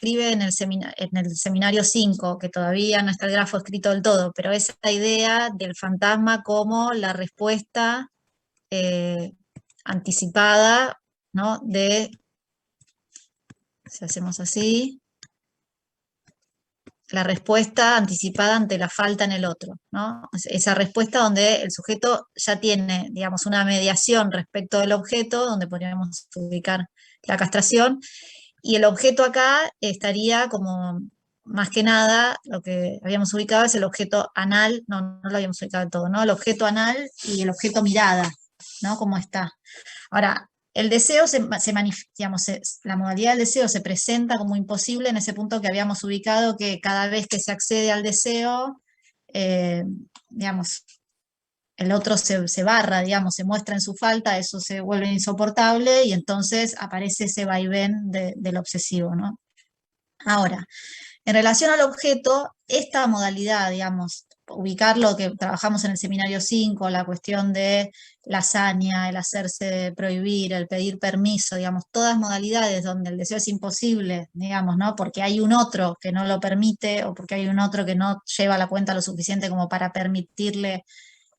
describe en el seminario 5, que todavía no está el grafo escrito del todo, pero esa idea del fantasma como la respuesta anticipada, ¿no? Si hacemos así, la respuesta anticipada ante la falta en el otro, ¿no? Esa respuesta donde el sujeto ya tiene, digamos, una mediación respecto del objeto, donde podríamos ubicar la castración, y el objeto acá estaría como, más que nada, lo que habíamos ubicado es el objeto anal, no lo habíamos ubicado del todo, ¿no? El objeto anal y el objeto mirada, ¿no? Como está. Ahora, el deseo digamos, la modalidad del deseo se presenta como imposible en ese punto que habíamos ubicado, que cada vez que se accede al deseo, digamos, el otro se barra, digamos, se muestra en su falta, eso se vuelve insoportable y entonces aparece ese vaivén del obsesivo, ¿no? Ahora, en relación al objeto, esta modalidad, digamos, ubicar lo que trabajamos en el seminario 5, la cuestión de la hazaña, el hacerse prohibir, el pedir permiso, digamos, todas modalidades donde el deseo es imposible, digamos, ¿no? Porque hay un otro que no lo permite o porque hay un otro que no lleva la cuenta lo suficiente como para permitirle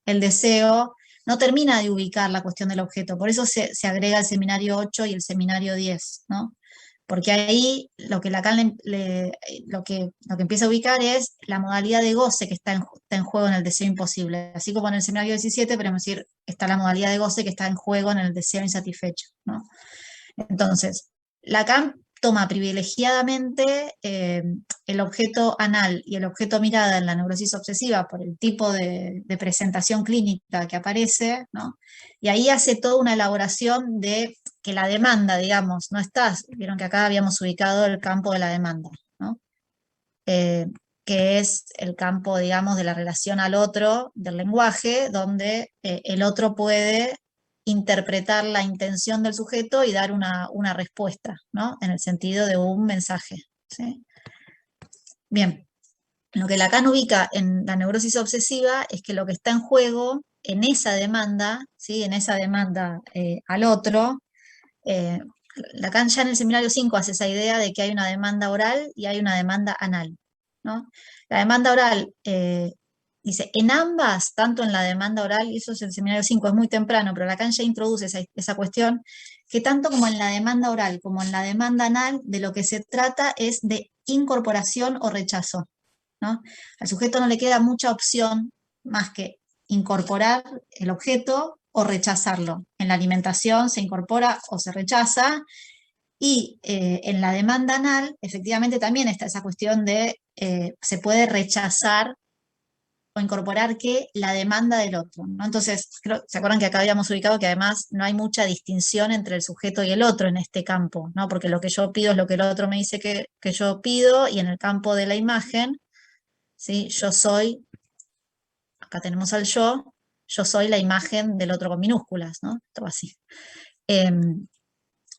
el deseo, no termina de ubicar la cuestión del objeto. Por eso se agrega el seminario 8 y el seminario 10, ¿no? Porque ahí lo que Lacan lo que empieza a ubicar es la modalidad de goce que está en juego en el deseo imposible. Así como en el seminario 17, podemos decir, está la modalidad de goce que está en juego en el deseo insatisfecho, ¿no? Entonces, Lacan toma privilegiadamente el objeto anal y el objeto mirada en la neurosis obsesiva por el tipo de presentación clínica que aparece, ¿no? Y ahí hace toda una elaboración de que la demanda, digamos, no está, vieron que acá habíamos ubicado el campo de la demanda, ¿no? Que es el campo, digamos, de la relación al otro, del lenguaje, donde el otro puede interpretar la intención del sujeto y dar una respuesta, ¿no? En el sentido de un mensaje, ¿sí? Bien, lo que Lacan ubica en la neurosis obsesiva es que lo que está en juego en esa demanda, ¿sí? En esa demanda al otro, Lacan ya en el seminario 5 hace esa idea de que hay una demanda oral y hay una demanda anal, ¿no? La demanda oral, dice, en ambas, tanto en la demanda oral, y eso es el seminario 5, es muy temprano, pero Lacan ya introduce esa cuestión, que tanto como en la demanda oral como en la demanda anal, de lo que se trata es de incorporación o rechazo, ¿no? Al sujeto no le queda mucha opción más que incorporar el objeto o rechazarlo. En la alimentación se incorpora o se rechaza, y en la demanda anal efectivamente también está esa cuestión de se puede rechazar o incorporar que la demanda del otro, ¿no? Entonces, ¿se acuerdan que acá habíamos ubicado que además no hay mucha distinción entre el sujeto y el otro en este campo, ¿no? Porque lo que yo pido es lo que el otro me dice que yo pido, y en el campo de la imagen, ¿sí? Yo soy, acá tenemos al yo soy la imagen del otro con minúsculas, ¿no? Todo así.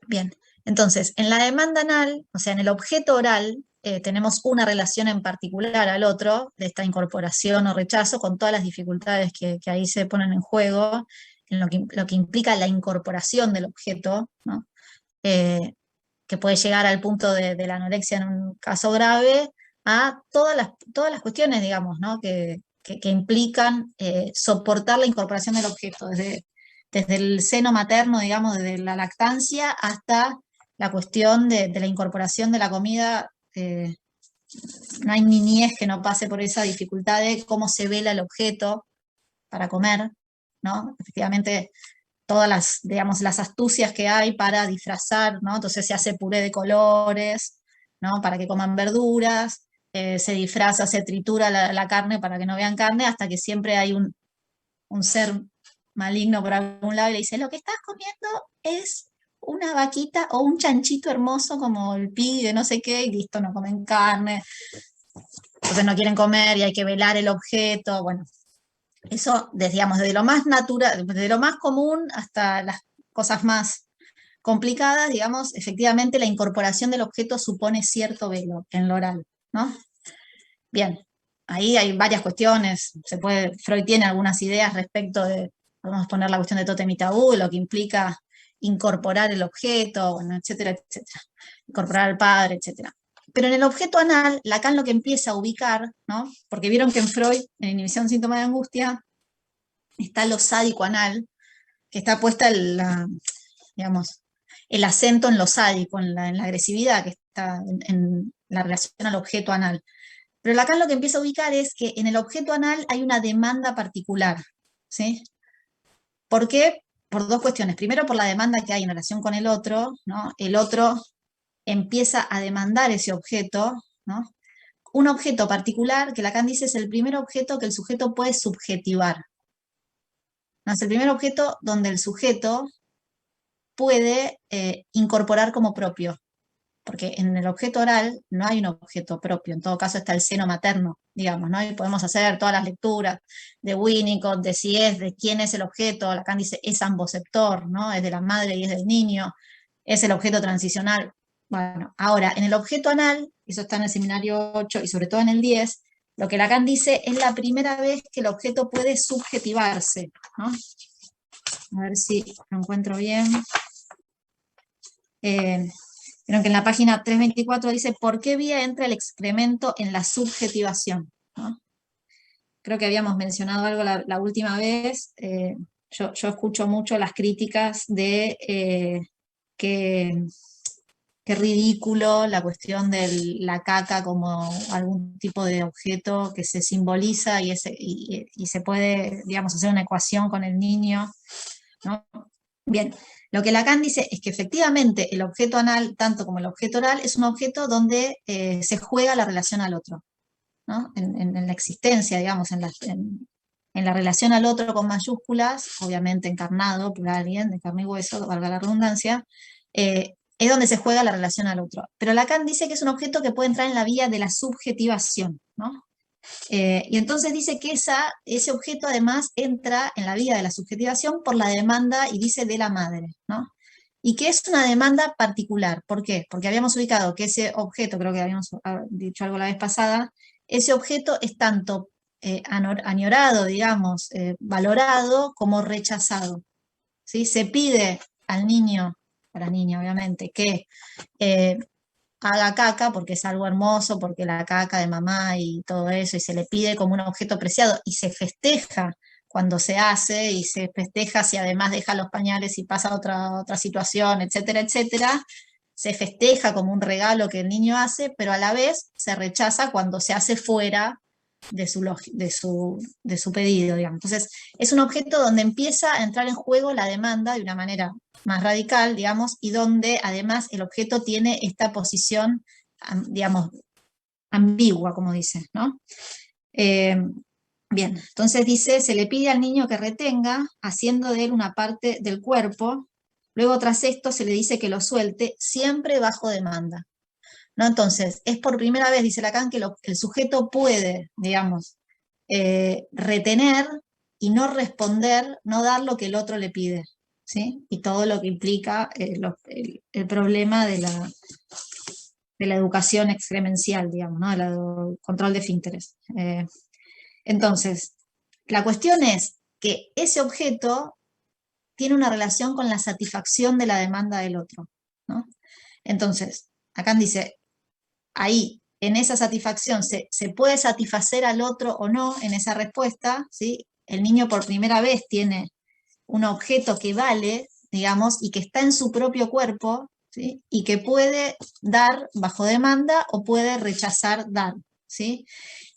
Bien, entonces, en la demanda anal, o sea, en el objeto oral, tenemos una relación en particular al otro, de esta incorporación o rechazo, con todas las dificultades que ahí se ponen en juego, en lo que implica la incorporación del objeto, ¿no? Que puede llegar al punto de la anorexia en un caso grave, a todas las cuestiones, digamos, ¿no? que implican soportar la incorporación del objeto, desde el seno materno, digamos, desde la lactancia, hasta la cuestión de la incorporación de la comida. No hay niñez que no pase por esa dificultad de cómo se vela el objeto para comer, ¿no? Efectivamente, todas las, digamos, las astucias que hay para disfrazar, ¿no? Entonces se hace puré de colores, ¿no? Para que coman verduras, se disfraza, se tritura la carne para que no vean carne, hasta que siempre hay un ser maligno por algún lado y le dice, lo que estás comiendo es una vaquita o un chanchito hermoso como el pig de no sé qué, y listo, no comen carne. Entonces no quieren comer y hay que velar el objeto, bueno. Eso, digamos, desde lo más natural, desde lo más común hasta las cosas más complicadas, digamos, efectivamente la incorporación del objeto supone cierto velo en lo oral, ¿no? Bien, ahí hay varias cuestiones, Freud tiene algunas ideas respecto de, podemos poner la cuestión de tótem y tabú, lo que implica incorporar el objeto, bueno, etcétera, etcétera, incorporar al padre, etcétera. Pero en el objeto anal, Lacan lo que empieza a ubicar, ¿no? Porque vieron que en Freud, en Inhibición Síntoma de Angustia, está lo sádico anal, que está puesta digamos, el acento en lo sádico, en la agresividad que está en la relación al objeto anal. Pero Lacan lo que empieza a ubicar es que en el objeto anal hay una demanda particular, ¿sí? ¿Por qué? Por dos cuestiones. Primero, por la demanda que hay en relación con el otro, ¿no? El otro empieza a demandar ese objeto, ¿no? Un objeto particular que Lacan dice es el primer objeto que el sujeto puede subjetivar, ¿no? Es el primer objeto donde el sujeto puede incorporar como propio, porque en el objeto oral no hay un objeto propio, en todo caso está el seno materno, digamos, ¿no? Y podemos hacer todas las lecturas de Winnicott, de si es, de quién es el objeto. Lacan dice es amboceptor, ¿no? Es de la madre y es del niño, es el objeto transicional. Bueno, ahora, en el objeto anal, eso está en el seminario 8 y sobre todo en el 10, lo que Lacan dice es la primera vez que el objeto puede subjetivarse, ¿no? A ver si lo encuentro bien. Vieron que en la página 324 dice, ¿por qué vía entra el excremento en la subjetivación? ¿No? Creo que habíamos mencionado algo la última vez. Yo escucho mucho las críticas de que ridículo la cuestión de la caca como algún tipo de objeto que se simboliza y se puede, digamos, hacer una ecuación con el niño, ¿no? Bien, lo que Lacan dice es que efectivamente el objeto anal, tanto como el objeto oral, es un objeto donde se juega la relación al otro, ¿no? En la existencia, digamos, en la relación al otro con mayúsculas, obviamente encarnado por alguien de carne y hueso, valga la redundancia, es donde se juega la relación al otro. Pero Lacan dice que es un objeto que puede entrar en la vía de la subjetivación, ¿no? Y entonces dice que ese objeto además entra en la vía de la subjetivación por la demanda, y dice, de la madre, ¿no? Y que es una demanda particular. ¿Por qué? Porque habíamos ubicado que ese objeto, creo que habíamos dicho algo la vez pasada, ese objeto es tanto añorado, digamos, valorado, como rechazado, ¿sí? Se pide al niño, a la niña obviamente, que haga caca porque es algo hermoso, porque la caca de mamá y todo eso, y se le pide como un objeto preciado, y se festeja cuando se hace, y se festeja si además deja los pañales y pasa otra situación, etcétera, etcétera. Se festeja como un regalo que el niño hace, pero a la vez se rechaza cuando se hace fuera de su pedido, digamos. Entonces, es un objeto donde empieza a entrar en juego la demanda de una manera más radical, digamos, y donde además el objeto tiene esta posición, digamos, ambigua, como dice, ¿no? Bien, entonces dice, se le pide al niño que retenga, haciendo de él una parte del cuerpo, luego tras esto se le dice que lo suelte, siempre bajo demanda, ¿no? Entonces, es por primera vez, dice Lacan, que el sujeto puede, digamos, retener y no responder, no dar lo que el otro le pide, ¿sí? Y todo lo que implica el problema de la educación excremencial, digamos, ¿no? Del control de esfínteres. Entonces, la cuestión es que ese objeto tiene una relación con la satisfacción de la demanda del otro, ¿no? Entonces, Lacan dice, ahí, en esa satisfacción, se puede satisfacer al otro o no en esa respuesta, ¿sí? El niño por primera vez tiene un objeto que vale, digamos, y que está en su propio cuerpo, ¿sí? Y que puede dar bajo demanda o puede rechazar dar, ¿sí?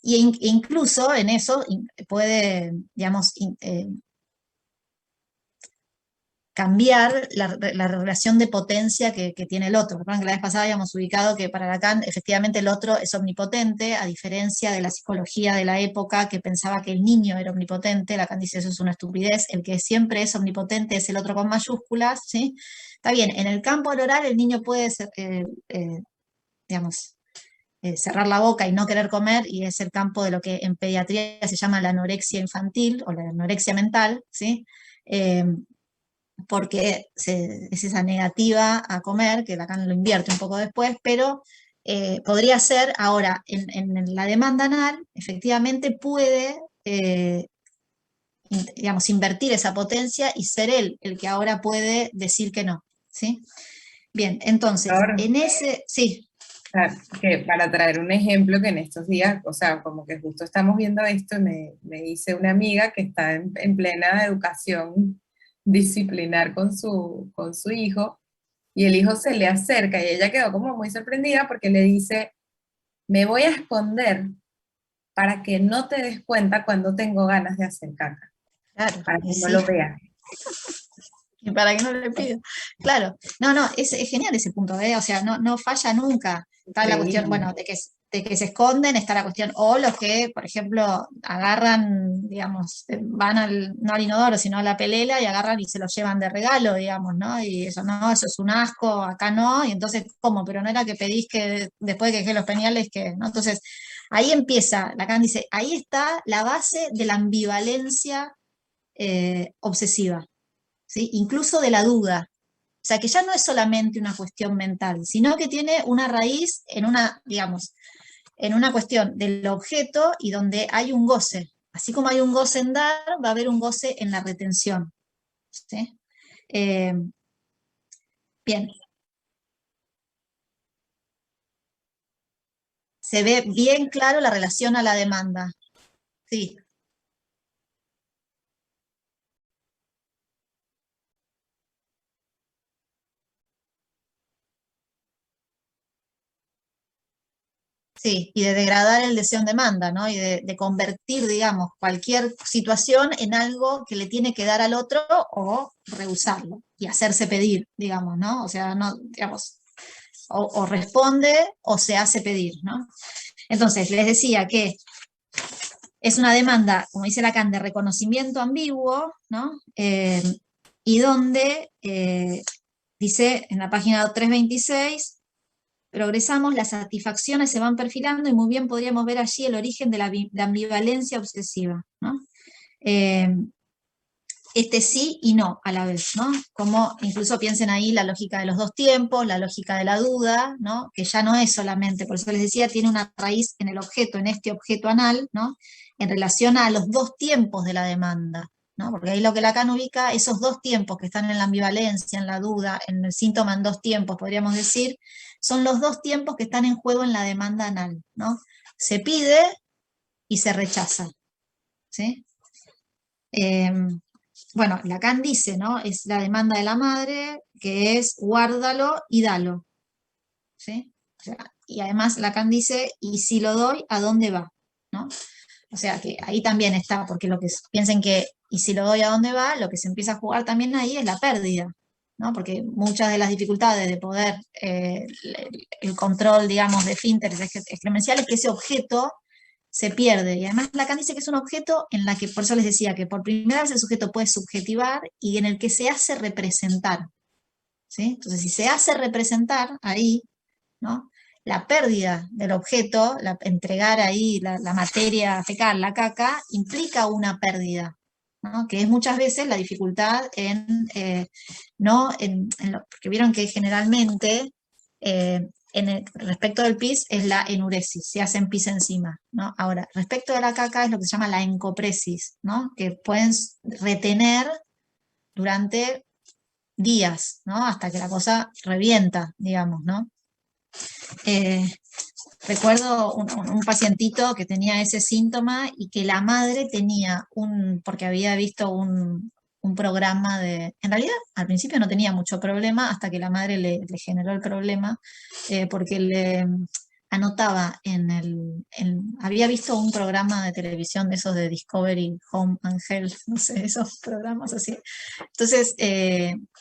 Incluso en eso puede, digamos, cambiar la relación de potencia que tiene el otro. Recuerden que la vez pasada habíamos ubicado que para Lacan efectivamente el otro es omnipotente, a diferencia de la psicología de la época que pensaba que el niño era omnipotente. Lacan dice eso es una estupidez, el que siempre es omnipotente es el otro con mayúsculas, ¿sí? Está bien, en el campo oral el niño puede ser, digamos, cerrar la boca y no querer comer, y es el campo de lo que en pediatría se llama la anorexia infantil o la anorexia mental, ¿sí? Porque es esa negativa a comer, que Lacan lo invierte un poco después, pero podría ser ahora, en la demanda anal, efectivamente puede, digamos, invertir esa potencia y ser él el que ahora puede decir que no, ¿sí? Bien, entonces, Ahora, en ese, sí. sea, que para traer un ejemplo que en estos días, o sea, como que justo estamos viendo esto, y me dice una amiga que está en plena educación disciplinar con su hijo, y el hijo se le acerca y ella quedó como muy sorprendida porque le dice, me voy a esconder para que no te des cuenta cuando tengo ganas de hacer caca, Claro, para y que no sí. lo veas. Y para que no le pido. Claro, no, no, es genial ese punto, ¿eh? O sea, no falla nunca. Está la cuestión, Increíble. bueno, de que se esconden, está la cuestión, o los que, por ejemplo, agarran, digamos, van no al inodoro, sino a la pelela y agarran y se lo llevan de regalo, digamos, ¿no? Y eso no, eso es un asco, acá no, y entonces, ¿cómo? Pero no era que pedís que después de que dejé los pañales, que, ¿no? Entonces, ahí empieza, Lacan dice, ahí está la base de la ambivalencia obsesiva. ¿Sí? Incluso de la duda. O sea, que ya no es solamente una cuestión mental, sino que tiene una raíz en una, digamos, en una cuestión del objeto y donde hay un goce. Así como hay un goce en dar, va a haber un goce en la retención. ¿Sí? Eh, bien, se ve bien claro la relación a la demanda. Sí, sí, y de degradar el deseo en demanda, ¿no? Y de convertir, digamos, cualquier situación en algo que le tiene que dar al otro o rehusarlo y hacerse pedir, digamos, ¿no? O sea, no, digamos, o responde o se hace pedir, ¿no? Entonces, les decía que es una demanda, como dice Lacan, de reconocimiento ambiguo, ¿no? Y donde, dice en la página 326, progresamos, las satisfacciones se van perfilando y muy bien podríamos ver allí el origen de la ambivalencia obsesiva, ¿no? Eh, este sí y no a la vez, ¿no? Como incluso piensen ahí la lógica de los dos tiempos, la lógica de la duda, ¿no? Que ya no es solamente, por eso les decía, tiene una raíz en el objeto, en este objeto anal, ¿no? En relación a los dos tiempos de la demanda, ¿no? Porque ahí lo que Lacan ubica, esos dos tiempos que están en la ambivalencia, en la duda, en el síntoma en dos tiempos, podríamos decir, son los dos tiempos que están en juego en la demanda anal, ¿no? Se pide y se rechaza, ¿sí? Eh, bueno, Lacan dice, ¿no? Es la demanda de la madre, que es guárdalo y dalo, ¿sí? O sea, y además Lacan dice, y si lo doy, ¿a dónde va? ¿No? O sea, que ahí también está, porque lo que piensen que, y si lo doy, ¿a dónde va? Lo que se empieza a jugar también ahí es la pérdida, ¿no? Porque muchas de las dificultades de poder, el control, digamos, de esfínteres excremenciales, que ese objeto se pierde. Y además Lacan dice que es un objeto en la que, por eso les decía, que por primera vez el sujeto puede subjetivar y en el que se hace representar. ¿Sí? Entonces, si se hace representar ahí, ¿no? La pérdida del objeto, entregar ahí la materia fecal, la caca, implica una pérdida, ¿no? Que es muchas veces la dificultad ¿no? Porque vieron que generalmente respecto del pis es la enuresis, se hacen pis encima, ¿no? Ahora, respecto de la caca es lo que se llama la encopresis, ¿no? Que pueden retener durante días, ¿no? Hasta que la cosa revienta, digamos, ¿no? Eh, Recuerdo un pacientito que tenía ese síntoma y que la madre tenía porque había visto un programa en realidad al principio no tenía mucho problema hasta que la madre le generó el problema, porque le anotaba había visto un programa de televisión de esos de Discovery Home and Health, no sé, esos programas así. Entonces,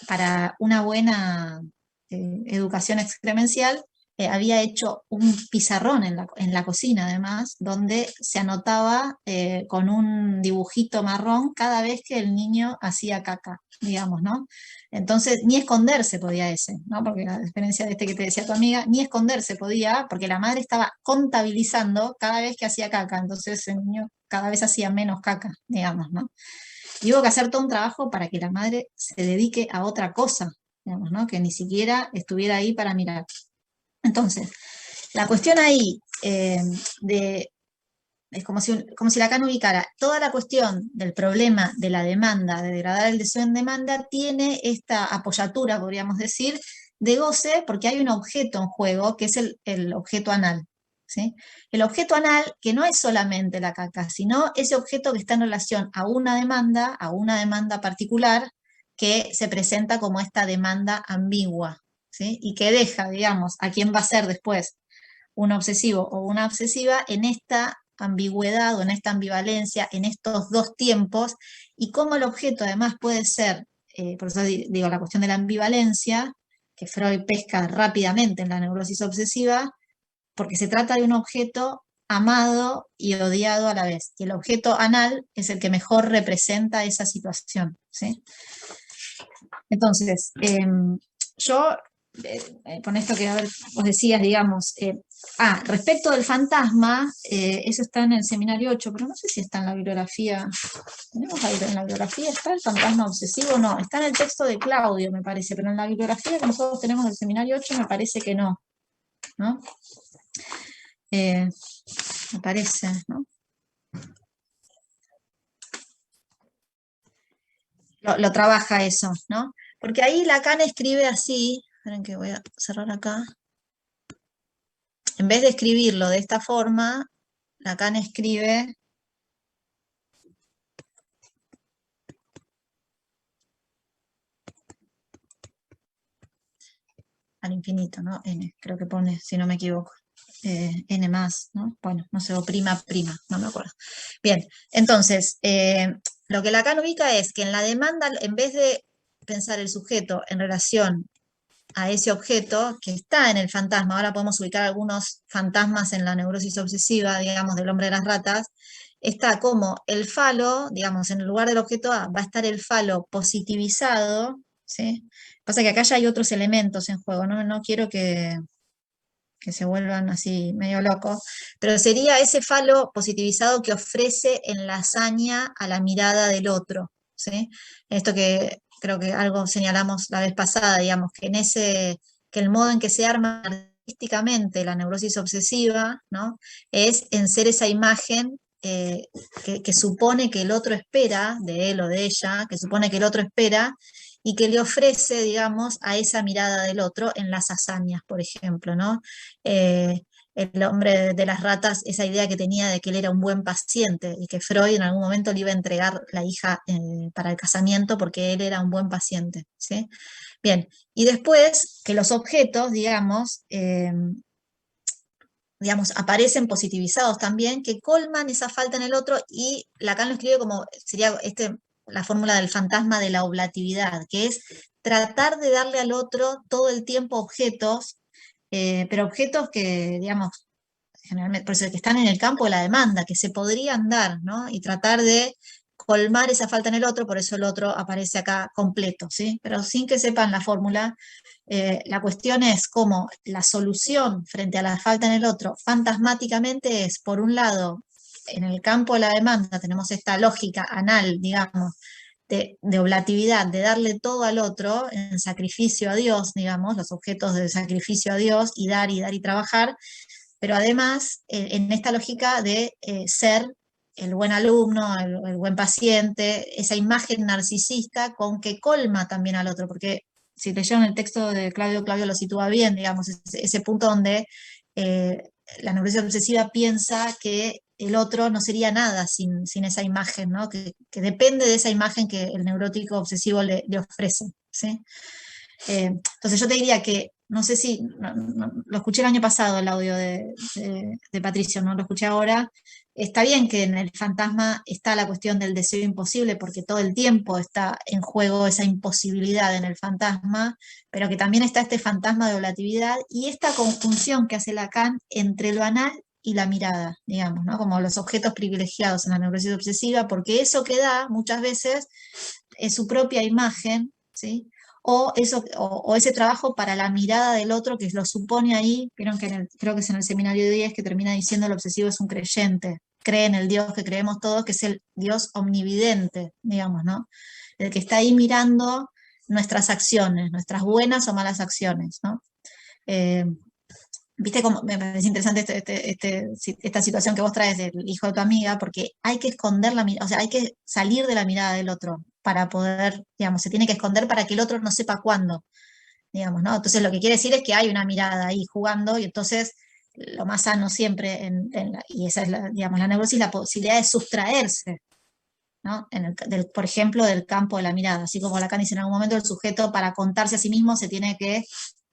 para una buena educación excremencial, había hecho un pizarrón en la cocina, además, donde se anotaba con un dibujito marrón cada vez que el niño hacía caca, digamos, ¿no? Entonces, ni esconderse podía ese, ¿no? Porque a diferencia de este que te decía tu amiga, ni esconderse podía, porque la madre estaba contabilizando cada vez que hacía caca, entonces el niño cada vez hacía menos caca, digamos, ¿no? Y hubo que hacer todo un trabajo para que la madre se dedique a otra cosa, digamos, ¿no? Que ni siquiera estuviera ahí para mirar. Entonces, la cuestión ahí es como si Lacan ubicara toda la cuestión del problema de la demanda, de degradar el deseo en demanda, tiene esta apoyatura, podríamos decir, de goce porque hay un objeto en juego, que es el objeto anal. ¿Sí? El objeto anal, que no es solamente la caca, sino ese objeto que está en relación a una demanda particular, que se presenta como esta demanda ambigua, ¿sí? Y que deja, digamos, a quién va a ser después un obsesivo o una obsesiva en esta ambigüedad o en esta ambivalencia, en estos dos tiempos, y cómo el objeto además puede ser, por eso digo, la cuestión de la ambivalencia, que Freud pesca rápidamente en la neurosis obsesiva, porque se trata de un objeto amado y odiado a la vez. Y el objeto anal es el que mejor representa esa situación, ¿sí? Entonces, yo, con esto que a ver, vos decías, digamos, respecto del fantasma, eso está en el seminario 8, pero no sé si está en la bibliografía. ¿Tenemos en la bibliografía? ¿Está el fantasma obsesivo? No, está en el texto de Claudio, me parece, pero en la bibliografía que nosotros tenemos del seminario 8 me parece que no, ¿no? Me parece, ¿no? Lo trabaja eso, ¿no? Porque ahí Lacan escribe así, esperen que voy a cerrar acá. En vez de escribirlo de esta forma, Lacan escribe al infinito, ¿no? N, creo que pone, si no me equivoco. N más, ¿no? Bueno, no sé, o prima, no me acuerdo. Bien, entonces, lo que Lacan ubica es que en la demanda, en vez de pensar el sujeto en relación a ese objeto que está en el fantasma, ahora podemos ubicar algunos fantasmas en la neurosis obsesiva, digamos, del hombre de las ratas, está como el falo, digamos, en el lugar del objeto A va a estar el falo positivizado, ¿sí? Pasa que acá ya hay otros elementos en juego, no quiero que se vuelvan así medio locos, pero sería ese falo positivizado que ofrece en la hazaña a la mirada del otro, ¿sí? Esto que creo que algo señalamos la vez pasada, digamos, que el modo en que se arma artísticamente la neurosis obsesiva, ¿no? Es en ser esa imagen que supone que el otro espera, de él o de ella, que supone que el otro espera, y que le ofrece, digamos, a esa mirada del otro en las hazañas, por ejemplo, ¿no? Eh, el hombre de las ratas, esa idea que tenía de que él era un buen paciente y que Freud en algún momento le iba a entregar la hija para el casamiento porque él era un buen paciente, ¿sí? Bien, y después que los objetos, digamos, aparecen positivizados también, que colman esa falta en el otro, y Lacan lo escribe como, sería la fórmula del fantasma de la oblatividad, que es tratar de darle al otro todo el tiempo objetos, pero objetos que, digamos, generalmente, por eso que están en el campo de la demanda, que se podrían dar, ¿no? Y tratar de colmar esa falta en el otro, por eso el otro aparece acá completo, ¿sí? Pero sin que sepan la fórmula, la cuestión es cómo la solución frente a la falta en el otro fantasmáticamente es, por un lado, en el campo de la demanda tenemos esta lógica anal, digamos, de oblatividad, de darle todo al otro en sacrificio a Dios, digamos, los objetos de sacrificio a Dios, y dar y dar y trabajar, pero además en esta lógica de ser el buen alumno, el buen paciente, esa imagen narcisista con que colma también al otro, porque si leyeron el texto de Claudio lo sitúa bien, digamos, ese punto donde eh, la neurosis obsesiva piensa que el otro no sería nada sin esa imagen, ¿no? Que depende de esa imagen que el neurótico obsesivo le ofrece, ¿sí? Entonces yo te diría que, no sé si, lo escuché el año pasado el audio de Patricio, no lo escuché ahora. Está bien que en el fantasma está la cuestión del deseo imposible, porque todo el tiempo está en juego esa imposibilidad en el fantasma, pero que también está este fantasma de relatividad y esta conjunción que hace Lacan entre lo anal y la mirada, digamos, ¿no? Como los objetos privilegiados en la neurosis obsesiva, porque eso que da muchas veces es su propia imagen, ¿sí? O ese trabajo para la mirada del otro que lo supone ahí, vieron que creo que es en el seminario 10 que termina diciendo el obsesivo es un creyente, cree en el Dios que creemos todos, que es el Dios omnividente, digamos, ¿no? El que está ahí mirando nuestras acciones, nuestras buenas o malas acciones, ¿no? Eh, Viste cómo me parece interesante esta situación que vos traes del hijo de tu amiga, porque hay que esconder la mirada, o sea, hay que salir de la mirada del otro para poder, digamos, se tiene que esconder para que el otro no sepa cuándo. digamos, ¿no? Entonces lo que quiere decir es que hay una mirada ahí jugando, y entonces lo más sano siempre, y esa es digamos, la neurosis, la posibilidad de sustraerse, ¿no? Por ejemplo, del campo de la mirada, así como Lacan dice en algún momento, el sujeto para contarse a sí mismo se tiene que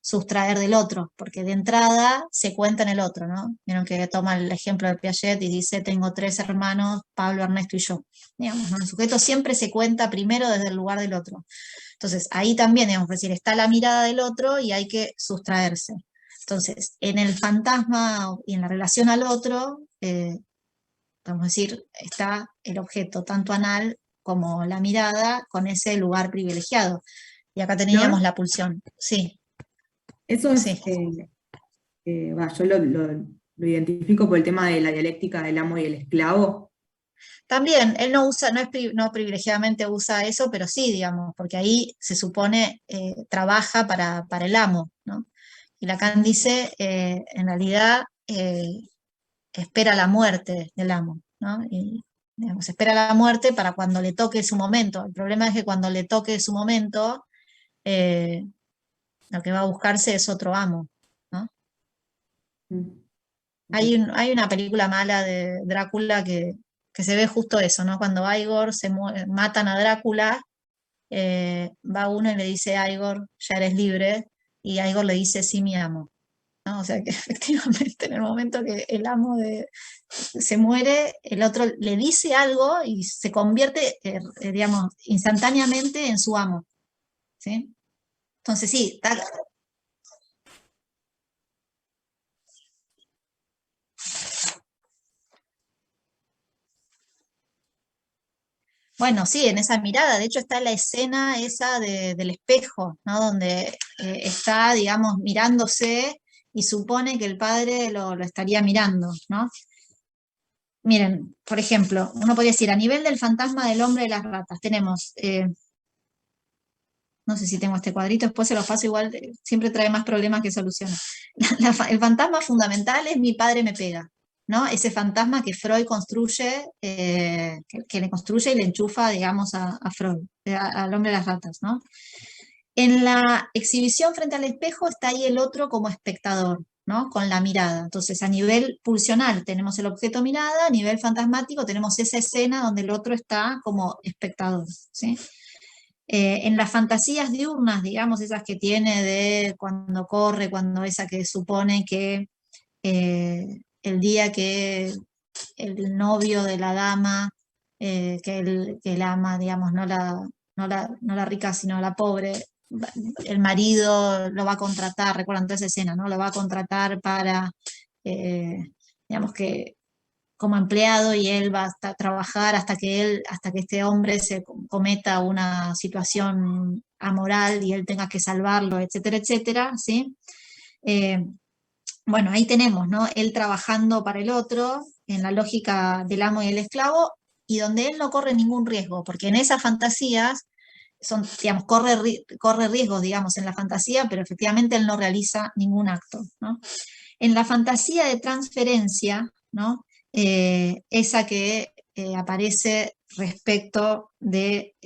sustraer del otro, porque de entrada se cuenta en el otro, ¿no? Vieron que toma el ejemplo de Piaget y dice, tengo 3 hermanos, Pablo, Ernesto y yo. Digamos, ¿no? El sujeto siempre se cuenta primero desde el lugar del otro. Entonces, ahí también, digamos, es decir, está la mirada del otro y hay que sustraerse. Entonces, en el fantasma y en la relación al otro, vamos a decir, está el objeto, tanto anal como la mirada, con ese lugar privilegiado. Y acá teníamos ¿Flor? la pulsión. Sí, Eso es, sí. yo lo identifico por el tema de la dialéctica del amo y el esclavo. También, él no usa, no privilegiadamente usa eso, pero sí, digamos, porque ahí se supone trabaja para el amo, ¿no? Y Lacan dice, en realidad, espera la muerte del amo, ¿no? Y, digamos, espera la muerte para cuando le toque su momento. El problema es que cuando le toque su momento, eh, lo que va a buscarse es otro amo, ¿no? Mm, ok. Hay una película mala de Drácula que se ve justo eso, ¿no? Cuando Igor matan a Drácula, va uno y le dice a Igor, ya eres libre, y Igor le dice, sí, mi amo, ¿no? O sea que efectivamente en el momento que el amo se muere, el otro le dice algo y se convierte, digamos, instantáneamente en su amo, ¿sí? Entonces sí, bueno, sí, en esa mirada, de hecho está la escena esa del espejo, ¿no? Donde está, digamos, mirándose y supone que el padre lo estaría mirando, ¿no? Miren, por ejemplo, uno podría decir, a nivel del fantasma del hombre de las ratas, tenemos, no sé si tengo este cuadrito, después se los paso igual, siempre trae más problemas que soluciones. El fantasma fundamental es mi padre me pega, ¿no? Ese fantasma que Freud construye, que le construye y le enchufa, digamos, a Freud, al hombre de las ratas, ¿no? En la exhibición frente al espejo está ahí el otro como espectador, ¿no? Con la mirada. Entonces, a nivel pulsional tenemos el objeto mirada, a nivel fantasmático tenemos esa escena donde el otro está como espectador, ¿sí? En las fantasías diurnas, digamos, esas que tiene de cuando corre, cuando esa que supone que el día que el novio de la dama, que él ama, digamos, no la rica, sino la pobre, el marido lo va a contratar, recuerdan toda esa escena, ¿no? Lo va a contratar para, eh, digamos que como empleado y él va a trabajar hasta que este hombre se cometa una situación amoral y él tenga que salvarlo, etcétera, etcétera, ¿sí? Eh, bueno, ahí tenemos, ¿no? Él trabajando para el otro, en la lógica del amo y el esclavo, y donde él no corre ningún riesgo, porque en esas fantasías son, digamos, corre riesgos, digamos, en la fantasía, pero efectivamente él no realiza ningún acto, ¿no? En la fantasía de transferencia, ¿no? Esa que aparece respecto de,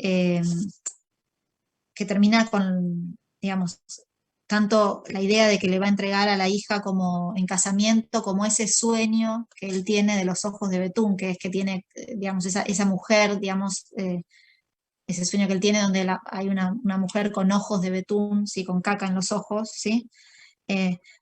que termina con, digamos, tanto la idea de que le va a entregar a la hija como en casamiento, como ese sueño que él tiene de los ojos de Betún, que es que tiene, digamos, esa mujer, digamos, ese sueño que él tiene donde hay una mujer con ojos de betún, ¿sí? Con caca en los ojos, ¿sí?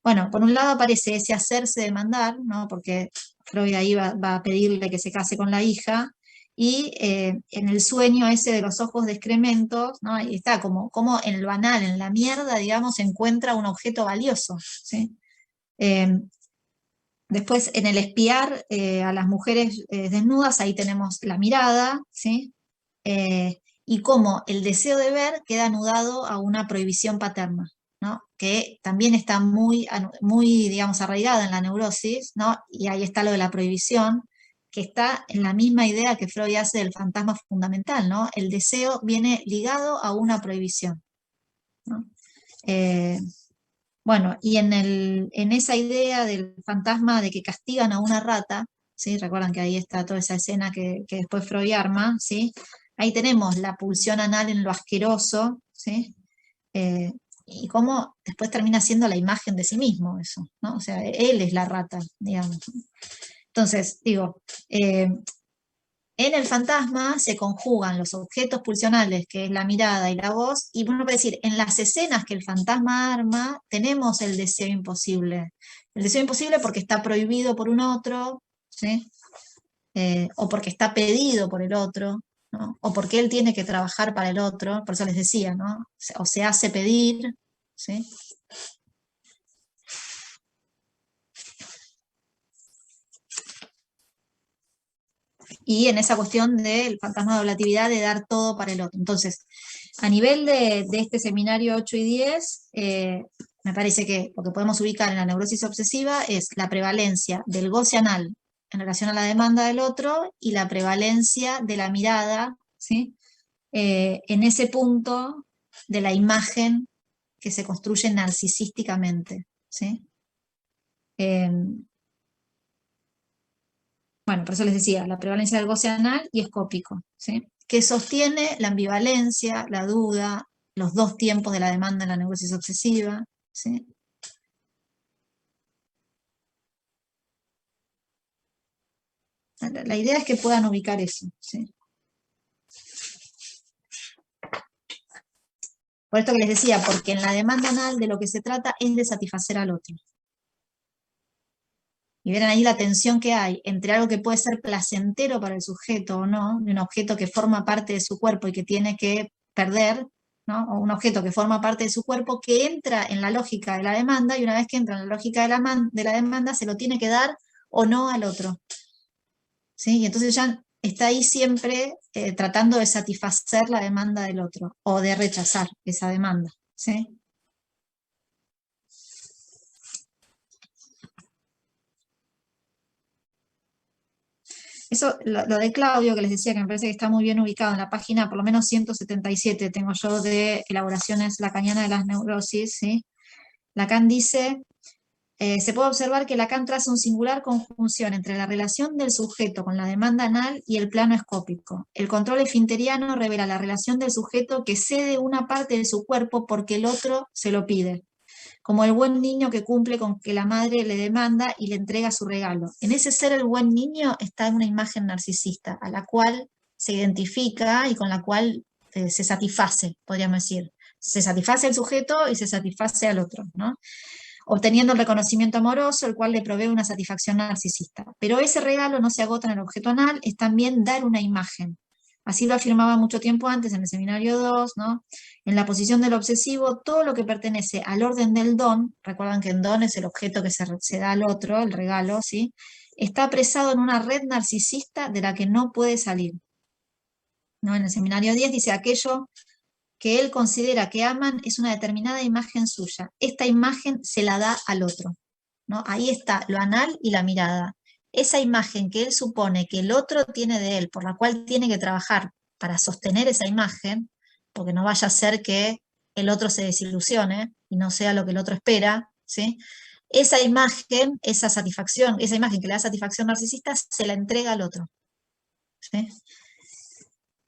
Bueno, por un lado aparece ese hacerse demandar, ¿no? Porque Freud ahí va a pedirle que se case con la hija, y en el sueño ese de los ojos de excrementos, ¿no? Ahí está, como en lo banal, en la mierda, digamos, se encuentra un objeto valioso, ¿sí? Eh, Después, en el espiar a las mujeres desnudas, ahí tenemos la mirada, ¿sí? Y cómo el deseo de ver queda anudado a una prohibición paterna, ¿no? Que también está muy, digamos, arraigada en la neurosis, ¿no? Y ahí está lo de la prohibición, que está en la misma idea que Freud hace del fantasma fundamental, ¿no? El deseo viene ligado a una prohibición, ¿no? Eh, bueno, y en esa idea del fantasma de que castigan a una rata, ¿sí? Recuerdan que ahí está toda esa escena que después Freud arma, ¿sí? Ahí tenemos la pulsión anal en lo asqueroso, ¿sí? y cómo después termina siendo la imagen de sí mismo eso, ¿no? O sea, él es la rata, digamos. Entonces, digo, en el fantasma se conjugan los objetos pulsionales, que es la mirada y la voz, y uno puede decir, en las escenas que el fantasma arma, tenemos el deseo imposible. El deseo imposible porque está prohibido por un otro, ¿sí? O porque está pedido por el otro, ¿no? O porque él tiene que trabajar para el otro, por eso les decía, ¿no? O se hace pedir, ¿sí? Y en esa cuestión del fantasma de oblatividad de dar todo para el otro. Entonces, a nivel de este seminario 8 y 10, me parece que lo que podemos ubicar en la neurosis obsesiva es la prevalencia del goce anal en relación a la demanda del otro y la prevalencia de la mirada, ¿sí? En ese punto de la imagen que se construye narcisísticamente, ¿sí? Bueno, por eso les decía, la prevalencia del goce anal y escópico, ¿sí? Que sostiene la ambivalencia, la duda, los dos tiempos de la demanda en la neurosis obsesiva, ¿sí? La idea es que puedan ubicar eso, ¿sí? Por esto que les decía, porque en la demanda anal de lo que se trata es de satisfacer al otro. Y ven ahí la tensión que hay entre algo que puede ser placentero para el sujeto o no, de un objeto que forma parte de su cuerpo y que tiene que perder, ¿no? O un objeto que forma parte de su cuerpo que entra en la lógica de la demanda, y una vez que entra en la lógica de la demanda se lo tiene que dar o no al otro, ¿sí? Y entonces ya está ahí siempre tratando de satisfacer la demanda del otro o de rechazar esa demanda, ¿sí? Eso, lo de Claudio, que les decía que me parece que está muy bien ubicado en la página, por lo menos 177 tengo yo de elaboraciones lacaniana de las neurosis, ¿sí? Lacan dice, se puede observar que Lacan traza un singular conjunción entre la relación del sujeto con la demanda anal y el plano escópico. El control esfinteriano revela la relación del sujeto que cede una parte de su cuerpo porque el otro se lo pide, como el buen niño que cumple con que la madre le demanda y le entrega su regalo. En ese ser el buen niño está una imagen narcisista, a la cual se identifica y con la cual se satisface, podríamos decir. Se satisface el sujeto y se satisface al otro, ¿no? Obteniendo el reconocimiento amoroso, el cual le provee una satisfacción narcisista. Pero ese regalo no se agota en el objeto anal, es también dar una imagen. Así lo afirmaba mucho tiempo antes en el seminario 2, ¿no? En la posición del obsesivo, todo lo que pertenece al orden del don, recuerdan que el don es el objeto que se da al otro, el regalo, ¿sí? Está apresado en una red narcisista de la que no puede salir, ¿no? En el seminario 10 dice, aquello que él considera que aman es una determinada imagen suya. Esta imagen se la da al otro, ¿no? Ahí está lo anal y la mirada. Esa imagen que él supone que el otro tiene de él, por la cual tiene que trabajar para sostener esa imagen, porque no vaya a ser que el otro se desilusione y no sea lo que el otro espera, ¿sí? Esa imagen, esa satisfacción, esa imagen que le da satisfacción narcisista, se la entrega al otro, ¿sí?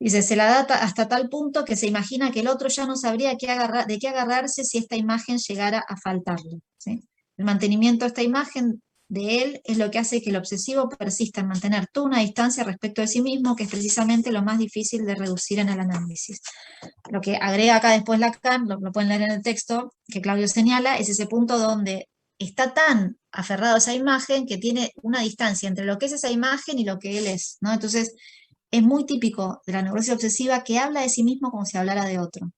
Dice, se la da hasta tal punto que se imagina que el otro ya no sabría de qué agarrarse si esta imagen llegara a faltarle, ¿sí? El mantenimiento de esta imagen de él es lo que hace que el obsesivo persista en mantener toda una distancia respecto de sí mismo, que es precisamente lo más difícil de reducir en el análisis. Lo que agrega acá después Lacan, lo pueden leer en el texto que Claudio señala, es ese punto donde está tan aferrado a esa imagen que tiene una distancia entre lo que es esa imagen y lo que él es, ¿no? Entonces, es muy típico de la neurosis obsesiva que habla de sí mismo como si hablara de otro,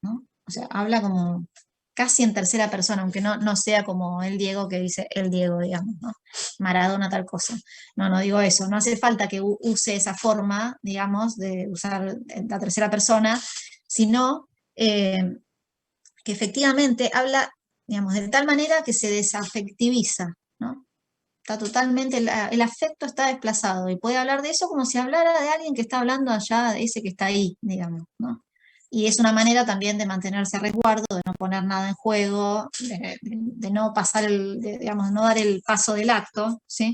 ¿no? O sea, habla como casi en tercera persona, aunque no sea como el Diego que dice el Diego, digamos, ¿no? Maradona tal cosa. No digo eso, no hace falta que use esa forma, digamos, de usar la tercera persona, sino que efectivamente habla, digamos, de tal manera que se desafectiviza, ¿no? Está totalmente, el afecto está desplazado y puede hablar de eso como si hablara de alguien que está hablando allá, de ese que está ahí, digamos, ¿no? Y es una manera también de mantenerse a resguardo, de no poner nada en juego, de no pasar digamos, no dar el paso del acto, ¿sí?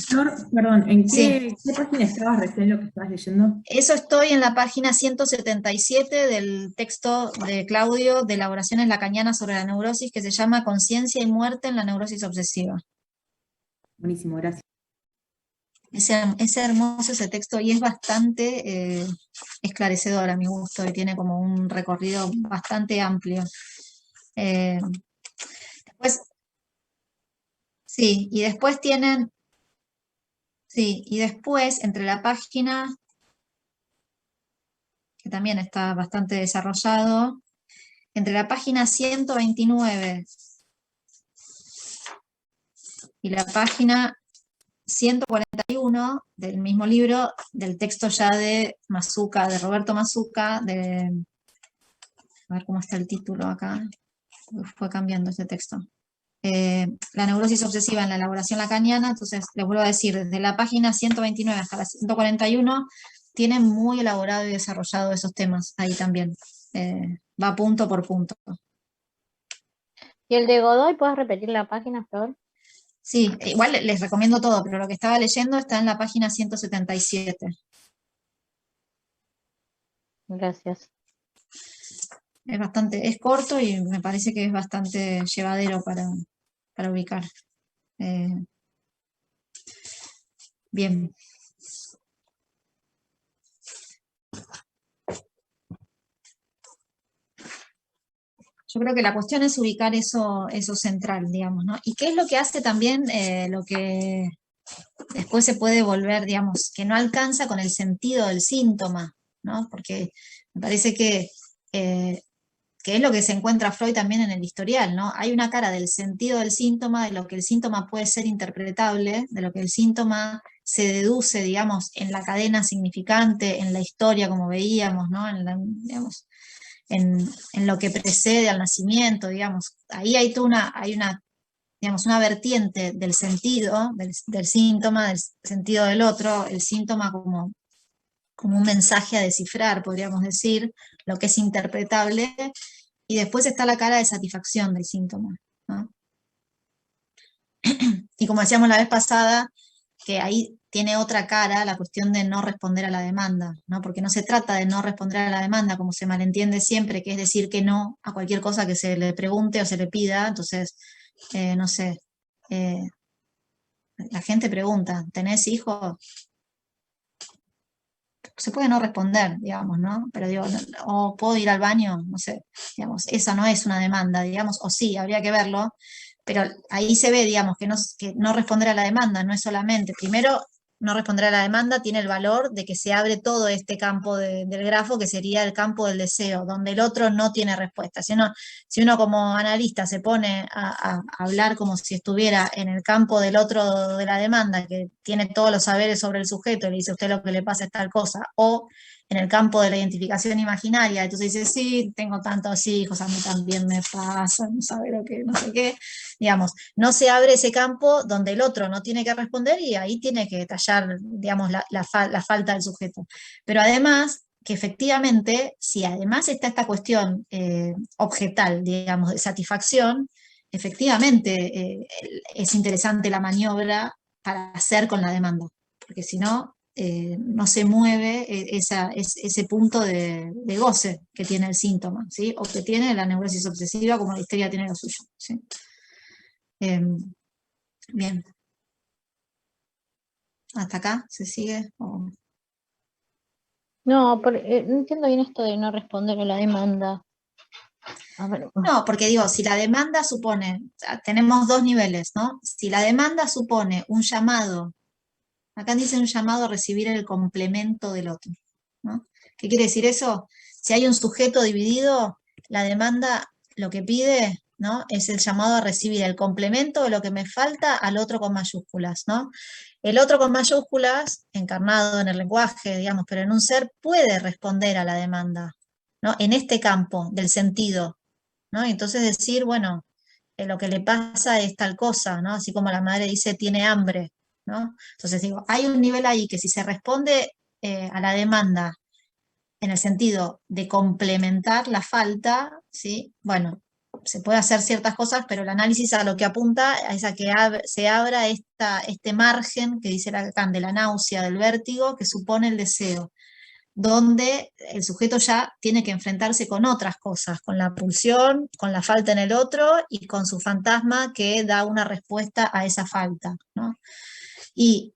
Flor, perdón, ¿en Sí. qué página estabas recién lo que estabas leyendo? Eso estoy en la página 177 del texto de Claudio de Elaboraciones lacanianas sobre la neurosis, que se llama Conciencia y muerte en la neurosis obsesiva. Buenísimo, gracias. Es hermoso ese texto y es bastante esclarecedor a mi gusto, y tiene como un recorrido bastante amplio. Después, sí, y después tienen, sí, y después entre la página, que también está bastante desarrollado, entre la página 129 y la página 141 del mismo libro, del texto ya de Mazzuca, de Roberto Mazzuca, a ver cómo está el título acá, fue cambiando este texto. La neurosis obsesiva en la elaboración lacaniana. Entonces, les vuelvo a decir, desde la página 129 hasta la 141, tienen muy elaborado y desarrollado esos temas ahí también. Va punto por punto. ¿Y el de Godoy, puedes repetir la página, Flor? Sí, igual les recomiendo todo, pero lo que estaba leyendo está en la página 177. Gracias. Es corto y me parece que es bastante llevadero para ubicar. Bien. Yo creo que la cuestión es ubicar eso central, digamos, ¿no? ¿Y qué es lo que hace también lo que después se puede volver, digamos, que no alcanza con el sentido del síntoma, ¿no? Porque me parece que es lo que se encuentra Freud también en el historial, ¿no? Hay una cara del sentido del síntoma, de lo que el síntoma puede ser interpretable, de lo que el síntoma se deduce, digamos, en la cadena significante, en la historia, como veíamos, ¿no? Digamos, en lo que precede al nacimiento, digamos. Ahí hay digamos, una vertiente del sentido, del síntoma, del sentido del otro, el síntoma como un mensaje a descifrar, podríamos decir, lo que es interpretable, y después está la cara de satisfacción del síntoma, ¿no? Y como decíamos la vez pasada, que ahí tiene otra cara la cuestión de no responder a la demanda, ¿no? Porque no se trata de no responder a la demanda, como se malentiende siempre, que es decir que no a cualquier cosa que se le pregunte o se le pida. Entonces, no sé, la gente pregunta, ¿tenés hijos? Se puede no responder, digamos, ¿no? Pero digo, o puedo ir al baño, no sé, digamos, esa no es una demanda, digamos, o sí, habría que verlo, pero ahí se ve, digamos, que no responder a la demanda no es solamente, primero, no responder a la demanda tiene el valor de que se abre todo este campo del grafo, que sería el campo del deseo, donde el otro no tiene respuesta. Si uno como analista se pone a hablar como si estuviera en el campo del otro de la demanda, que tiene todos los saberes sobre el sujeto, y le dice a usted lo que le pasa es tal cosa, o en el campo de la identificación imaginaria, entonces dice, sí, tengo tantos hijos, a mí también me pasa, no sabe lo que, no sé qué, digamos, no se abre ese campo donde el otro no tiene que responder y ahí tiene que tallar, digamos, la falta del sujeto. Pero además, que efectivamente, si además está esta cuestión objetal, digamos, de satisfacción, efectivamente es interesante la maniobra para hacer con la demanda, porque si no, no se mueve ese punto de goce que tiene el síntoma, ¿sí? O que tiene la neurosis obsesiva, como la histeria tiene lo suyo, ¿sí? Bien. ¿Hasta acá se sigue? No, no entiendo bien esto de no responder a la demanda. A ver, No, porque digo, si la demanda supone, tenemos dos niveles, ¿no? Si la demanda supone un llamado, acá dice un llamado a recibir el complemento del otro, ¿no? ¿Qué quiere decir eso? Si hay un sujeto dividido, la demanda lo que pide, ¿no? Es el llamado a recibir el complemento de lo que me falta al otro con mayúsculas, ¿no? El otro con mayúsculas, encarnado en el lenguaje, digamos, pero en un ser puede responder a la demanda, ¿no? En este campo del sentido, ¿no? Entonces decir, bueno, lo que le pasa es tal cosa, ¿no? Así como la madre dice, tiene hambre, ¿no? Entonces digo, hay un nivel ahí que si se responde a la demanda en el sentido de complementar la falta, ¿sí? Bueno, se puede hacer ciertas cosas, pero el análisis a lo que apunta es a que se abra este margen que dice Lacan de la náusea, del vértigo, que supone el deseo, donde el sujeto ya tiene que enfrentarse con otras cosas, con la pulsión, con la falta en el otro y con su fantasma que da una respuesta a esa falta, ¿no? Y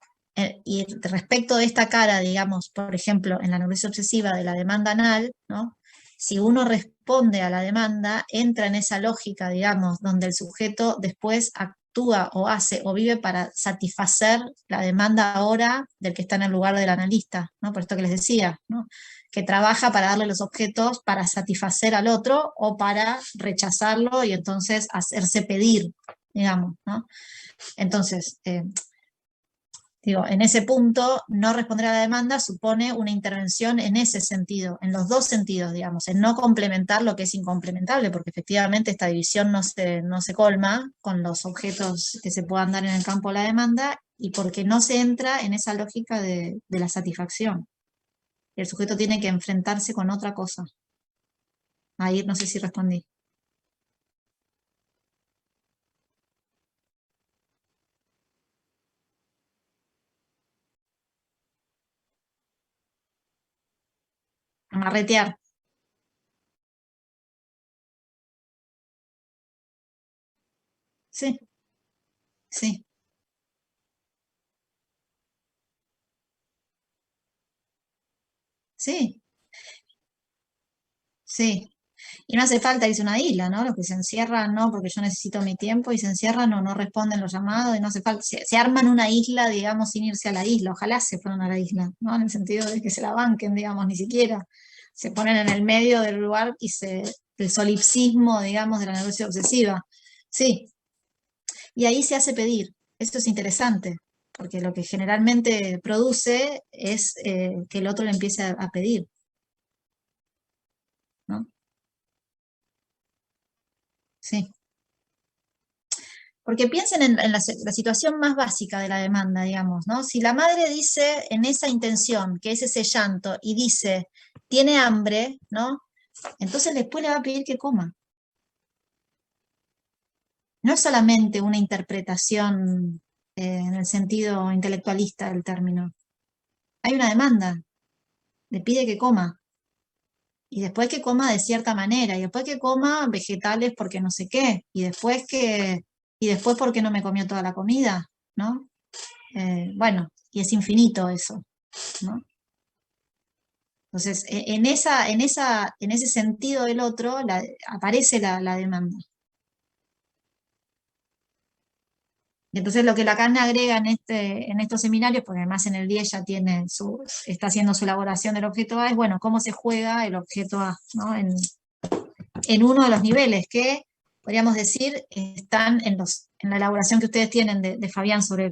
respecto de esta cara, digamos, por ejemplo, en la neurosis obsesiva de la demanda anal, ¿no? Si uno responde a la demanda, entra en esa lógica, digamos, donde el sujeto después actúa o hace o vive para satisfacer la demanda ahora del que está en el lugar del analista, ¿no? Por esto que les decía, ¿no? Que trabaja para darle los objetos para satisfacer al otro o para rechazarlo y entonces hacerse pedir, digamos, ¿no? Entonces, digo, en ese punto, no responder a la demanda supone una intervención en ese sentido, en los dos sentidos, digamos, en no complementar lo que es incomplementable, porque efectivamente esta división no se colma con los objetos que se puedan dar en el campo de la demanda, y porque no se entra en esa lógica de la satisfacción. El sujeto tiene que enfrentarse con otra cosa. Ahí no sé si respondí. Amarretear. Sí, sí, sí, sí. Y no hace falta irse a una isla, ¿no? Los que se encierran, no, porque yo necesito mi tiempo, y se encierran o no responden los llamados, y no hace falta, se arman una isla, digamos, sin irse a la isla, ojalá se fueran a la isla, ¿no? En el sentido de que se la banquen, digamos, ni siquiera. Se ponen en el medio del lugar y el solipsismo, digamos, de la neurosis obsesiva. Sí, y ahí se hace pedir. Esto es interesante, porque lo que generalmente produce es que el otro le empiece a pedir, ¿no? Sí. Porque piensen en la situación más básica de la demanda, digamos, ¿no? Si la madre dice en esa intención, que es ese llanto, y dice, tiene hambre, ¿no? Entonces después le va a pedir que coma. No es solamente una interpretación en el sentido intelectualista del término. Hay una demanda, le pide que coma. Y después que coma de cierta manera, y después que coma vegetales porque no sé qué, y después porque no me comió toda la comida, ¿no? Bueno, y es infinito eso, ¿no? Entonces, en ese sentido del otro, aparece la demanda. Y entonces lo que Lacan agrega en estos seminarios, porque además en el 10 ya está haciendo su elaboración del objeto A, es, bueno, cómo se juega el objeto A, ¿no? En uno de los niveles que, podríamos decir, están en la elaboración que ustedes tienen de Fabián sobre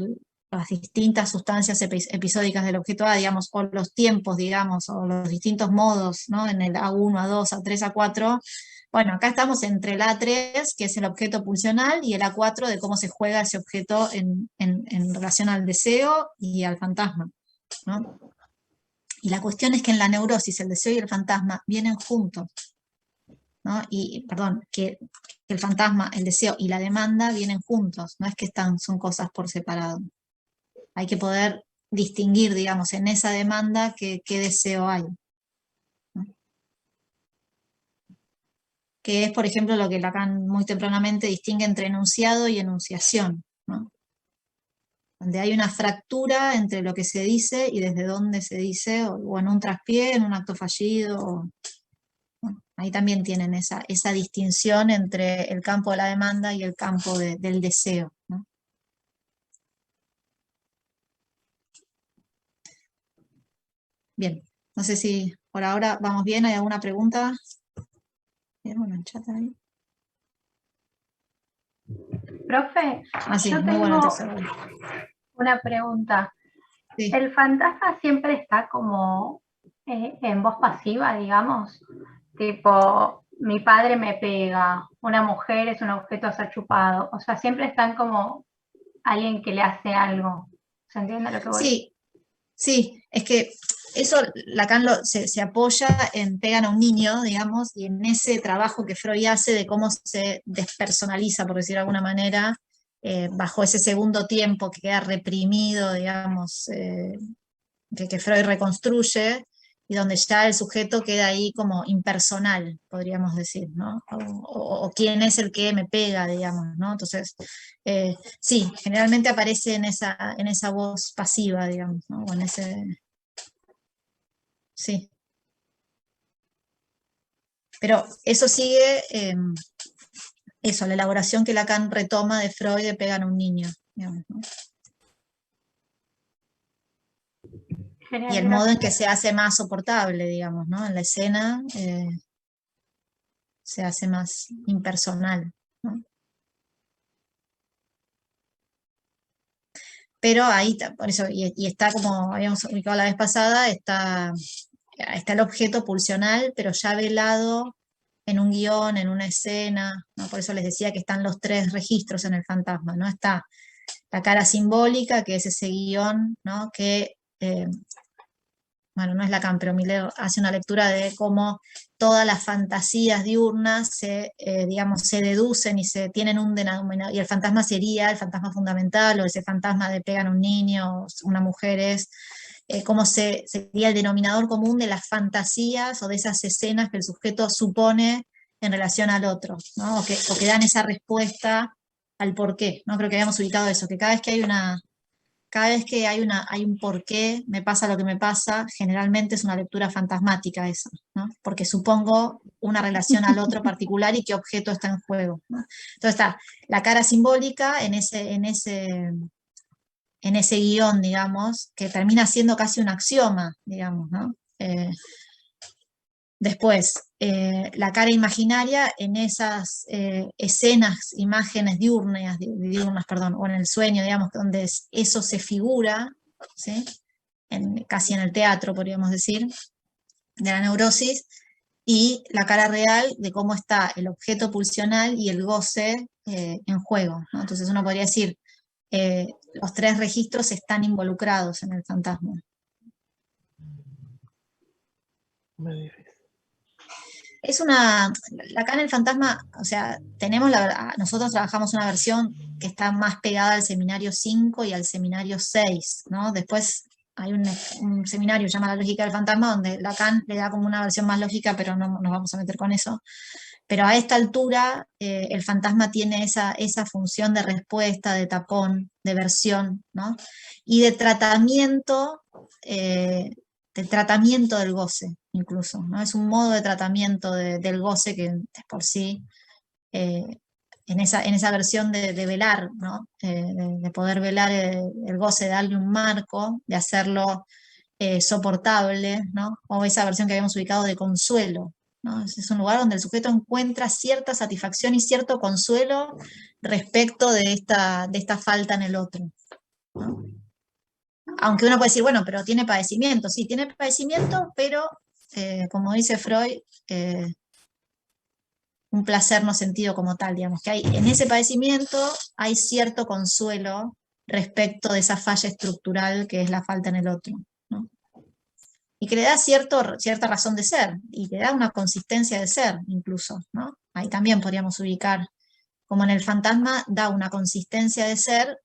las distintas sustancias episódicas del objeto A, digamos, o los tiempos, digamos, o los distintos modos, ¿no? En el A1, A2, A3, A4. Bueno, acá estamos entre el A3, que es el objeto pulsional, y el A4 de cómo se juega ese objeto en relación al deseo y al fantasma, ¿no? Y la cuestión es que en la neurosis el deseo y el fantasma vienen juntos, ¿no? Y, perdón, que el fantasma, el deseo y la demanda vienen juntos, no es que son cosas por separado. Hay que poder distinguir, digamos, en esa demanda qué deseo hay, ¿no? Que es, por ejemplo, lo que Lacan muy tempranamente distingue entre enunciado y enunciación, ¿no? Donde hay una fractura entre lo que se dice y desde dónde se dice, o en un traspié, en un acto fallido. Bueno, ahí también tienen esa distinción entre el campo de la demanda y el campo del deseo, ¿no? Bien, no sé si por ahora vamos bien, ¿hay alguna pregunta? ¿Vieron en el chat ahí? Profe, Sí, yo muy bueno el tengo tercero. una pregunta. Sí. ¿El fantasma siempre está como en voz pasiva, digamos? Tipo, mi padre me pega, una mujer es un objeto a ser chupado. O sea, siempre están como alguien que le hace algo. ¿Se entiende lo que voy? Sí, sí, es que eso Lacan se apoya en Pegan a un niño, digamos, y en ese trabajo que Freud hace de cómo se despersonaliza, por decir de alguna manera, bajo ese segundo tiempo que queda reprimido, digamos, que Freud reconstruye, y donde ya el sujeto queda ahí como impersonal, podríamos decir, ¿no? O quién es el que me pega, digamos, ¿no? Entonces, sí, generalmente aparece en esa voz pasiva, digamos, ¿no? O en ese... Sí. Pero eso sigue, eso, la elaboración que Lacan retoma de Freud de Pegan a un niño, digamos, ¿no? Genial, Y el modo en que gracias. se hace más soportable, digamos, ¿no? En la escena se hace más impersonal, ¿no? Pero ahí, por eso, y está como habíamos ubicado la vez pasada, está el objeto pulsional, pero ya velado en un guión, en una escena, ¿no? Por eso les decía que están los tres registros en el fantasma, ¿no? Está la cara simbólica, que es ese guión, ¿no? Que, bueno, no es Lacan, pero Miller hace una lectura de cómo todas las fantasías diurnas digamos, se deducen y se tienen un denominador, y el fantasma sería el fantasma fundamental, o ese fantasma de pegan a un niño, una mujer es, cómo sería el denominador común de las fantasías o de esas escenas que el sujeto supone en relación al otro, ¿no? O que dan esa respuesta al porqué, ¿no? Creo que habíamos ubicado eso, que cada vez que hay un porqué, me pasa lo que me pasa, generalmente es una lectura fantasmática esa, ¿no? Porque supongo una relación al otro particular y qué objeto está en juego, ¿no? Entonces está la cara simbólica en ese guión, digamos, que termina siendo casi un axioma, digamos, ¿no? Después, la cara imaginaria en esas escenas, imágenes diurnas, perdón, o en el sueño, digamos, donde eso se figura, ¿sí? Casi en el teatro, podríamos decir, de la neurosis, y la cara real de cómo está el objeto pulsional y el goce en juego, ¿no? Entonces uno podría decir, los tres registros están involucrados en el fantasma. Lacan el fantasma, o sea, nosotros trabajamos una versión que está más pegada al seminario 5 y al seminario 6, ¿no? Después hay un seminario que se llama La lógica del fantasma, donde Lacan le da como una versión más lógica, pero no nos vamos a meter con eso. Pero a esta altura, el fantasma tiene esa función de respuesta, de tapón, de versión, ¿no? Y de tratamiento del goce, incluso, ¿no? Es un modo de tratamiento del goce que por sí, en esa versión de velar, ¿no? De poder velar el goce, de darle un marco, de hacerlo soportable, ¿no? O esa versión que habíamos ubicado de consuelo, ¿no? Es un lugar donde el sujeto encuentra cierta satisfacción y cierto consuelo respecto de esta falta en el otro, ¿no? Aunque uno puede decir, bueno, pero tiene padecimiento, sí, tiene padecimiento, pero como dice Freud, un placer no sentido como tal, digamos, que en ese padecimiento hay cierto consuelo respecto de esa falla estructural que es la falta en el otro, ¿no? Y que le da cierta razón de ser, y le da una consistencia de ser, incluso, ¿no? Ahí también podríamos ubicar, como en el fantasma, da una consistencia de ser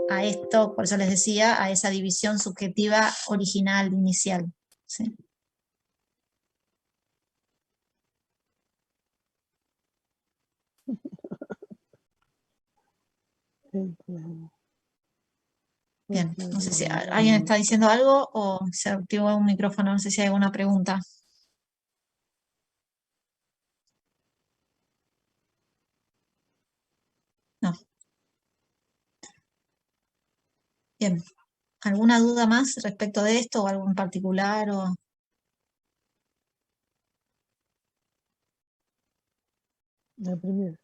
a esto, por eso les decía, a esa división subjetiva original, inicial, ¿sí? Bien, no sé si alguien está diciendo algo o se activó un micrófono, no sé si hay alguna pregunta. No. Bien. ¿Alguna duda más respecto de esto o algo en particular? La primera.